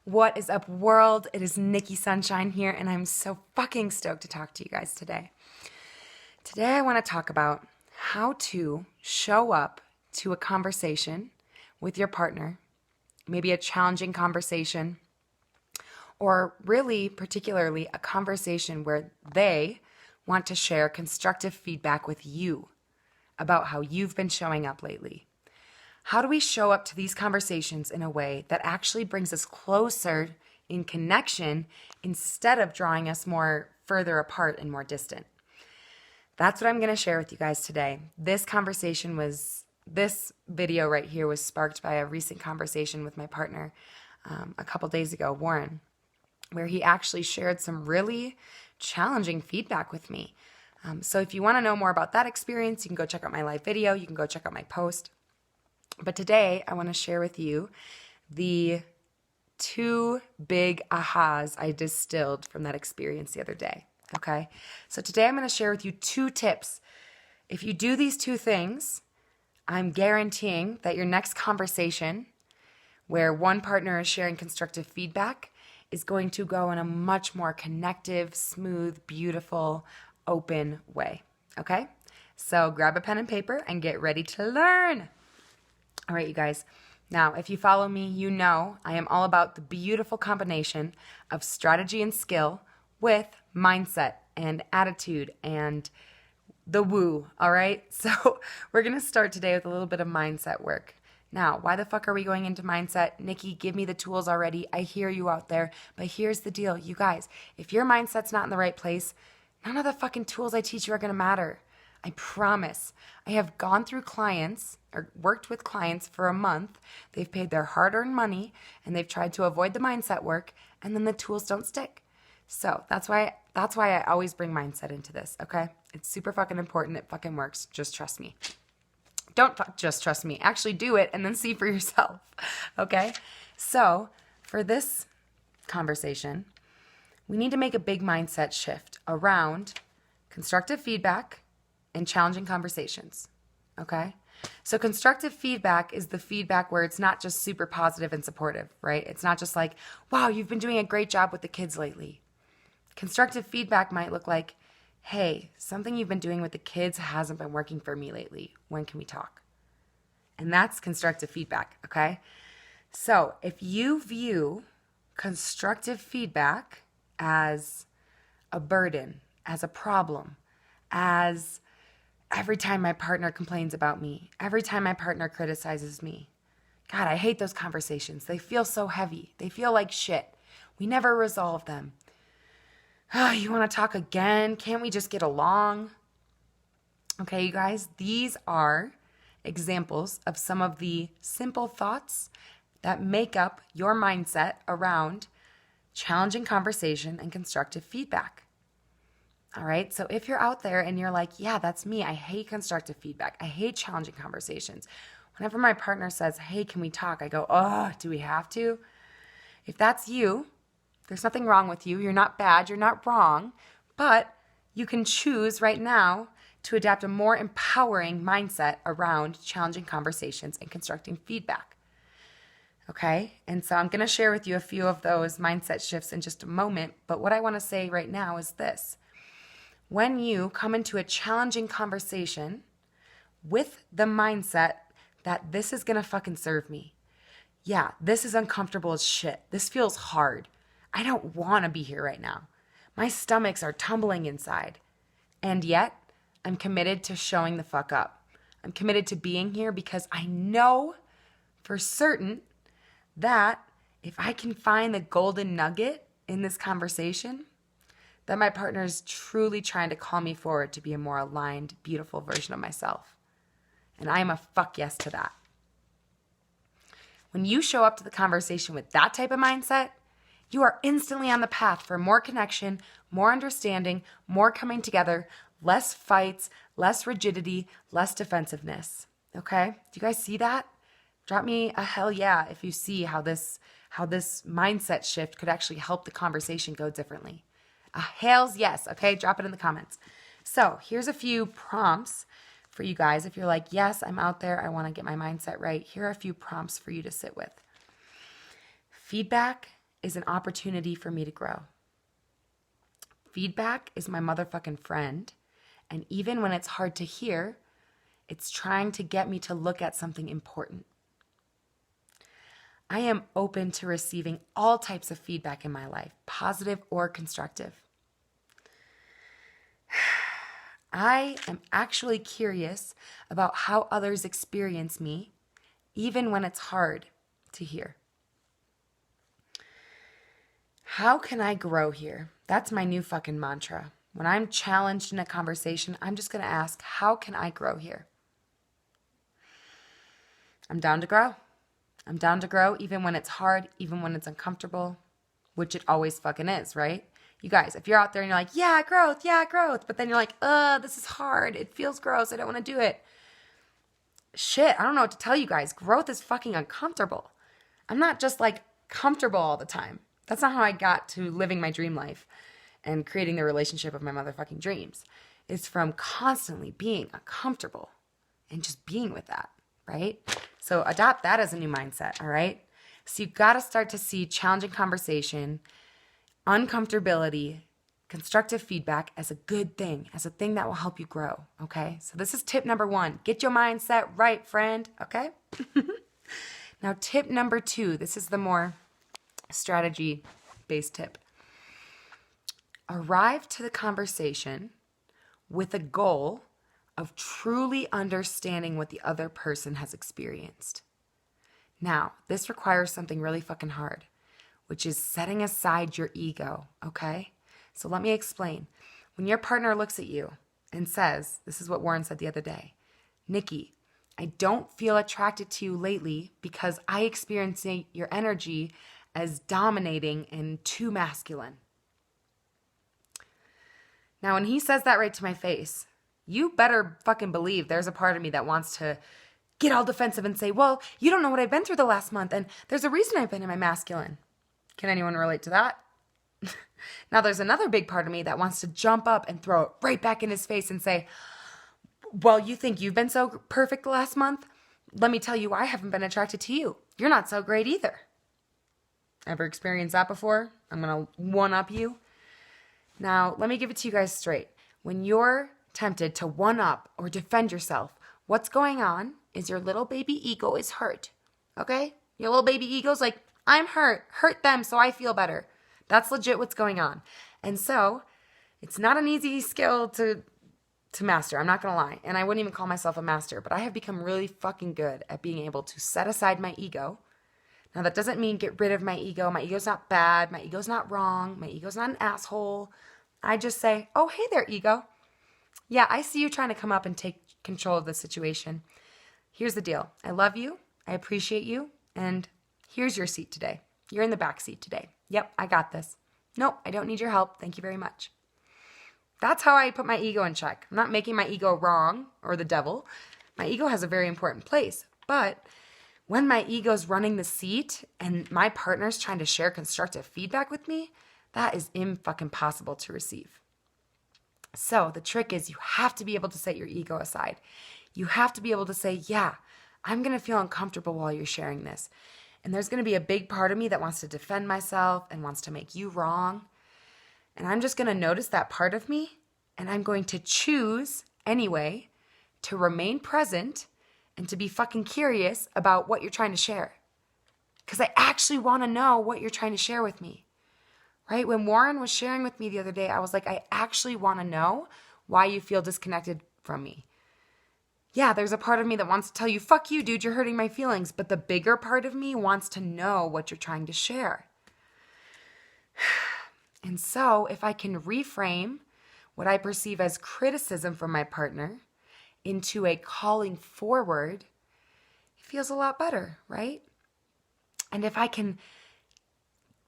What is up, world? It is Nikki Sunshine here, and I'm so fucking stoked to talk to you guys today. Today, I want to talk about how to show up to a conversation with your partner, maybe a challenging conversation, or really, particularly, a conversation where they want to share constructive feedback with you about how you've been showing up lately. How do we show up to these conversations in a way that actually brings us closer in connection instead of drawing us more further apart and more distant? That's what I'm going to share with you guys today. This video right here was sparked by a recent conversation with my partner a couple days ago, Warren, where he actually shared some really challenging feedback with me. So if you want to know more about that experience, you can go check out my live video. You can go check out my post. But today, I want to share with you the 2 big ahas I distilled from that experience the other day, okay? So today, I'm going to share with you 2 tips. If you do these 2 things, I'm guaranteeing that your next conversation, where one partner is sharing constructive feedback, is going to go in a much more connective, smooth, beautiful, open way, okay? So grab a pen and paper and get ready to learn. All right, you guys. Now, if you follow me, you know I am all about the beautiful combination of strategy and skill with mindset and attitude and the woo, all right? So we're going to start today with a little bit of mindset work. Now, why the fuck are we going into mindset? Nikki, give me the tools already. I hear you out there. But here's the deal, you guys. If your mindset's not in the right place, none of the fucking tools I teach you are going to matter. I promise. I have gone through clients or worked with clients for a month. They've paid their hard-earned money and they've tried to avoid the mindset work, and then the tools don't stick. So that's why I always bring mindset into this, okay? It's super fucking important. It fucking works. Just trust me. Don't just trust me. Actually do it and then see for yourself, okay? So for this conversation, we need to make a big mindset shift around constructive feedback and challenging conversations, okay? So constructive feedback is the feedback where it's not just super positive and supportive, right? It's not just like, wow, you've been doing a great job with the kids lately. Constructive feedback might look like, hey, something you've been doing with the kids hasn't been working for me lately. When can we talk? And that's constructive feedback, okay? So if you view constructive feedback as a burden, as a problem, as every time my partner complains about me, every time my partner criticizes me, God, I hate those conversations. They feel so heavy. They feel like shit. We never resolve them. Oh, you want to talk again? Can't we just get along? Okay, you guys, these are examples of some of the simple thoughts that make up your mindset around challenging conversation and constructive feedback. All right, so if you're out there and you're like, yeah, that's me. I hate constructive feedback. I hate challenging conversations. Whenever my partner says, hey, can we talk? I go, oh, do we have to? If that's you, there's nothing wrong with you. You're not bad. You're not wrong. But you can choose right now to adapt a more empowering mindset around challenging conversations and constructing feedback. Okay? And so I'm going to share with you a few of those mindset shifts in just a moment. But what I want to say right now is this. When you come into a challenging conversation with the mindset that this is going to fucking serve me. Yeah, this is uncomfortable as shit. This feels hard. I don't want to be here right now. My stomachs are tumbling inside. And yet, I'm committed to showing the fuck up. I'm committed to being here because I know for certain that if I can find the golden nugget in this conversation, that my partner is truly trying to call me forward to be a more aligned, beautiful version of myself. And I am a fuck yes to that. When you show up to the conversation with that type of mindset, you are instantly on the path for more connection, more understanding, more coming together, less fights, less rigidity, less defensiveness. Okay? Do you guys see that? Drop me a hell yeah if you see how this mindset shift could actually help the conversation go differently. A hell's yes, okay? Drop it in the comments. So here's a few prompts for you guys. If you're like, yes, I'm out there, I want to get my mindset right, here are a few prompts for you to sit with. Feedback is an opportunity for me to grow. Feedback is my motherfucking friend. And even when it's hard to hear, it's trying to get me to look at something important. I am open to receiving all types of feedback in my life, positive or constructive. I am actually curious about how others experience me, even when it's hard to hear. How can I grow here? That's my new fucking mantra. When I'm challenged in a conversation, I'm just going to ask, how can I grow here? I'm down to grow. I'm down to grow even when it's hard, even when it's uncomfortable, which it always fucking is, right? You guys, if you're out there and you're like, yeah, growth, but then you're like, this is hard. It feels gross. I don't want to do it. Shit, I don't know what to tell you guys. Growth is fucking uncomfortable. I'm not just like comfortable all the time. That's not how I got to living my dream life and creating the relationship of my motherfucking dreams. It's from constantly being uncomfortable and just being with that, right? So adopt that as a new mindset, all right? So you got to start to see challenging conversation, uncomfortability, constructive feedback as a good thing, as a thing that will help you grow, okay? So this is tip number 1. Get your mindset right, friend, okay? Now, tip number 2, this is the more strategy-based tip. Arrive to the conversation with a goal of truly understanding what the other person has experienced. Now, this requires something really fucking hard, which is setting aside your ego, okay? So let me explain. When your partner looks at you and says, this is what Warren said the other day, Nikki, I don't feel attracted to you lately because I experience your energy as dominating and too masculine. Now, when he says that right to my face, you better fucking believe there's a part of me that wants to get all defensive and say, well, you don't know what I've been through the last month, and there's a reason I've been in my masculine. Can anyone relate to that? Now, there's another big part of me that wants to jump up and throw it right back in his face and say, well, you think you've been so perfect the last month? Let me tell you, I haven't been attracted to you. You're not so great either. Ever experienced that before? I'm going to one-up you. Now, let me give it to you guys straight. When you're tempted to one-up or defend yourself, what's going on is your little baby ego is hurt, okay? Your little baby ego's like, I'm hurt. Hurt them so I feel better. That's legit what's going on. And so it's not an easy skill to master. I'm not going to lie. And I wouldn't even call myself a master, but I have become really fucking good at being able to set aside my ego. Now, that doesn't mean get rid of my ego. My ego's not bad. My ego's not wrong. My ego's not an asshole. I just say, oh, hey there, ego. Yeah, I see you trying to come up and take control of the situation. Here's the deal. I love you. I appreciate you. And here's your seat today. You're in the back seat today. Yep, I got this. Nope, I don't need your help. Thank you very much. That's how I put my ego in check. I'm not making my ego wrong or the devil. My ego has a very important place. But when my ego's running the seat and my partner's trying to share constructive feedback with me, that is impossible to receive. So the trick is you have to be able to set your ego aside. You have to be able to say, yeah, I'm going to feel uncomfortable while you're sharing this. And there's going to be a big part of me that wants to defend myself and wants to make you wrong. And I'm just going to notice that part of me, and I'm going to choose anyway to remain present and to be fucking curious about what you're trying to share. Because I actually want to know what you're trying to share with me. Right? When Warren was sharing with me the other day, I was like, I actually want to know why you feel disconnected from me. Yeah, there's a part of me that wants to tell you, fuck you, dude, you're hurting my feelings. But the bigger part of me wants to know what you're trying to share. And so if I can reframe what I perceive as criticism from my partner into a calling forward, it feels a lot better, right? And if I can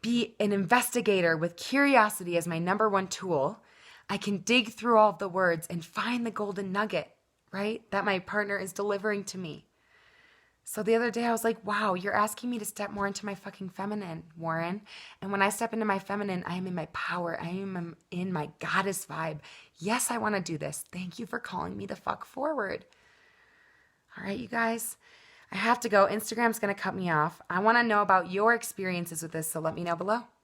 be an investigator with curiosity as my number one tool, I can dig through all of the words and find the golden nugget, right? That my partner is delivering to me. So the other day I was like, wow, you're asking me to step more into my fucking feminine, Warren. And when I step into my feminine, I am in my power. I am in my goddess vibe. Yes, I want to do this. Thank you for calling me the fuck forward. All right, you guys. I have to go. Instagram's going to cut me off. I want to know about your experiences with this, so let me know below.